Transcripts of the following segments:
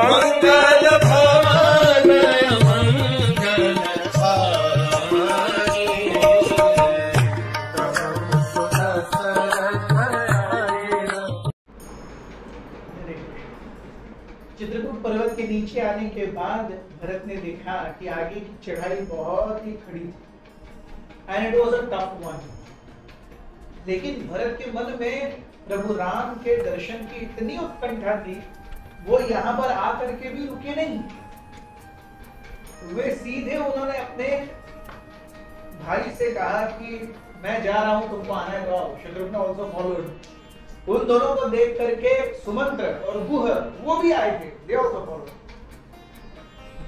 मंगल भवन मंगल चित्रकूट पर्वत के नीचे आने के बाद भरत ने देखा कि आगे की चढ़ाई बहुत ही खड़ी थी and it was a tough one. लेकिन भरत के मन में प्रभु राम के दर्शन की इतनी उत्कंठा थी, वो यहाँ पर आकर के भी रुके नहीं। वे सीधे उन्होंने अपने भाई से कहा कि मैं जा रहा हूं, तुमको आना है तो आओ। Shatrughan also followed. उन दोनों को देख करके सुमंत्र और गुह वो भी आए थे, दे आल्सो फॉलोड।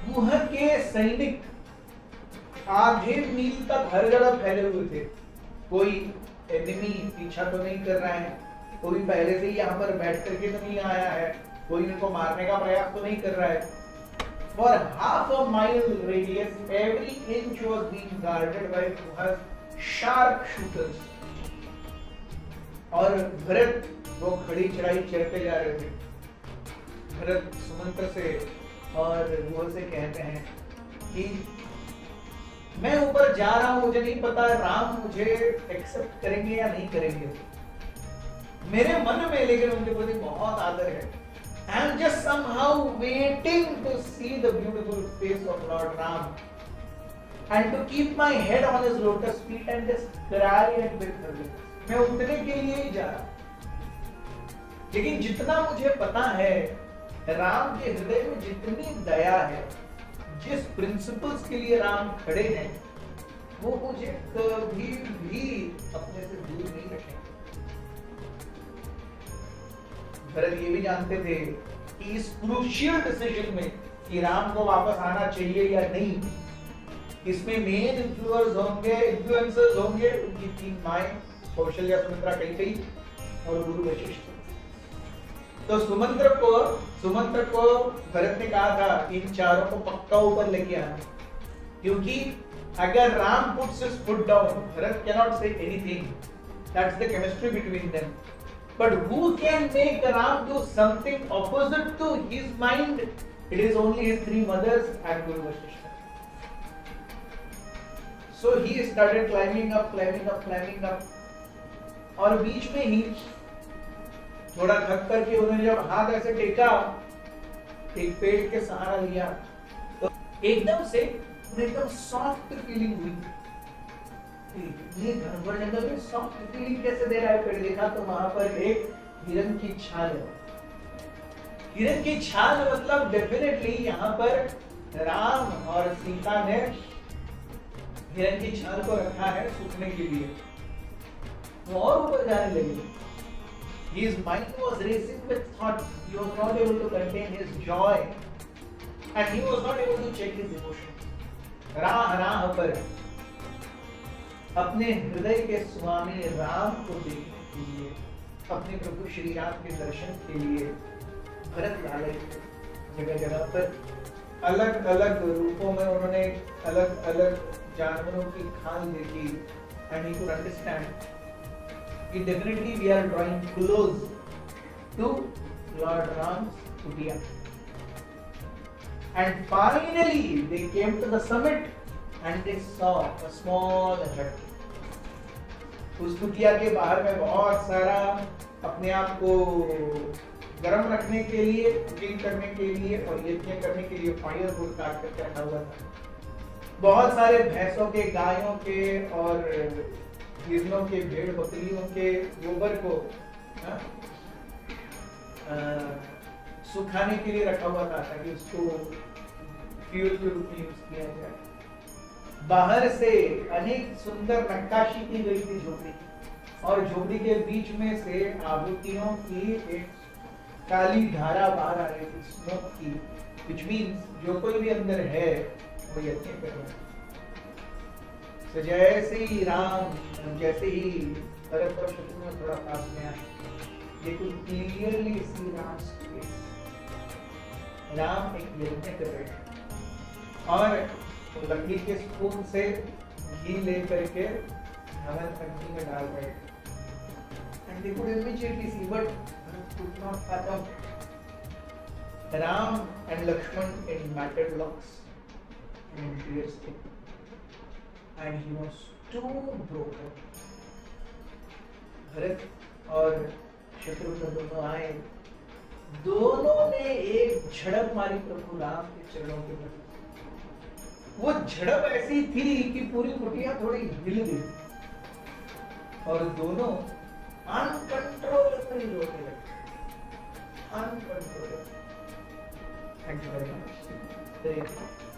गुह के सैनिक आधे मील तक हर जगह फैले हुए थे। कोई एनिमी पीछा तो नहीं कर रहा है, कोई पहले से ही यहाँ पर बैठ करके तो नहीं आया है, कोई इनको मारने का प्रयास तो नहीं कर रहा है। For half a mile radius, every inch was being guarded by sharp shooters. और भरत वो खड़ी चढ़ाई चढ़ते जा रहे थे। भरत सुमंत्र से और गुह से कहते हैं कि मैं ऊपर जा रहा हूं, मुझे नहीं पता राम मुझे एक्सेप्ट करेंगे या नहीं करेंगे। मेरे मन में लेकिन उनके प्रति बहुत आदर है। I am just somehow waiting to see the beautiful face of Lord Ram and to keep my head on his lotus feet and just cry and beg forgiveness. मैं उतने के लिए ही जा रहा। लेकिन जितना मुझे पता है, राम के हृदय में जितनी दया है, जिस प्रिंसिपल्स के लिए राम खड़े हैं, वो मुझे कभी भी अपने से दूर नहीं रखेंगे। भरत ये भी जानते थे कि इस क्रूशियल डिसीजन में कि राम को वापस आना चाहिए या नहीं, इसमें मेन इन्फ्लुएंसर्स होंगे उनकी तीन माएं, कौशल्या, सुमित्रा, कैकेयी और गुरु वशिष्ठ। तो सुमंत्र को भरत ने कहा था इन चारों को पक्का ऊपर लेके आना, क्योंकि अगर Ram puts his foot down, Bharat cannot say anything. That's the chemistry between them. But who can make Ram do something opposite to his mind? It is only his three mothers and Guru Vasishtha. So he started climbing up. और बीच में ही थोड़ा थक करके उन्होंने जब हाथ ऐसे टेका, एक पेड़ के सहारा लिया, तो एकदम से उन्हें एकदम सॉफ्ट फीलिंग हुई। ये घनघोर जंगल में सॉफ्ट फीलिंग कैसे दे रहा है पेड़? देखा तो वहां पर एक हिरन की छाल है। हिरन की छाल मतलब डेफिनेटली यहाँ पर राम और सीता ने हिरन की छाल को रखा है सूखने के लिए। वो और ऊपर जाने लगे। His mind was racing with thought. He was not able to contain his joy, and he was not able to check his emotions. राह पर अपने हृदय के स्वामी राम को देखने के लिए, अपने प्रभु श्री राम के दर्शन के लिए भरत लाले जगह जगह पर अलग अलग रूपों में उन्होंने अलग अलग जानवरों की खाल देखी। एंड ही कुड अंडरस्टैंड कि definitely we are drawing close to lord Ram's kutiya. And finally they came to the summit and they saw a small hut. उस कुटिया के बाहर में बहुत सारा अपने आप को गर्म रखने के लिए, कुकिंग करने के लिए और यज्ञ करने के लिए फायर वुड काट करके रखा हुआ था। बहुत सारे भैंसों के, गायों के और हिरणों के, भेड़ बकरियों के गोबर को सुखाने के लिए रखा हुआ था ताकि उसको फ्यूल के रूप में यूज किया जाए। बाहर से अनेक सुंदर नक्काशी की गई थी झोपड़ी, और झोपड़ी के बीच में से आहुतियों की एक काली धारा बाहर आ रही थी, स्मोक की, which means जो कोई भी अंदर है वो यज्ञ कर रहा है। तो जैसे ही भरत और शत्रुघ्न थोड़ा पास में आए, ये कुछ क्लियरली सी राम एक यज्ञ कर रहे हैं और लकड़ी के स्पून से घी ले करके हवन अग्नि में डाल रहे थे। And they could immediately see, but could not fathom Ram and Lakshman in matted locks and in clear skin, and he was too broken. Bharat और शत्रुघ्न दोनों आए, दोनों ने एक झड़प मारी प्रभु राम के चरणों के प्रति। वो झड़प ऐसी थी कि पूरी कुटिया थोड़ी हिल गई और दोनों अनकंट्रोलेबली रोने लगे, uncontrollably. Thank you very much.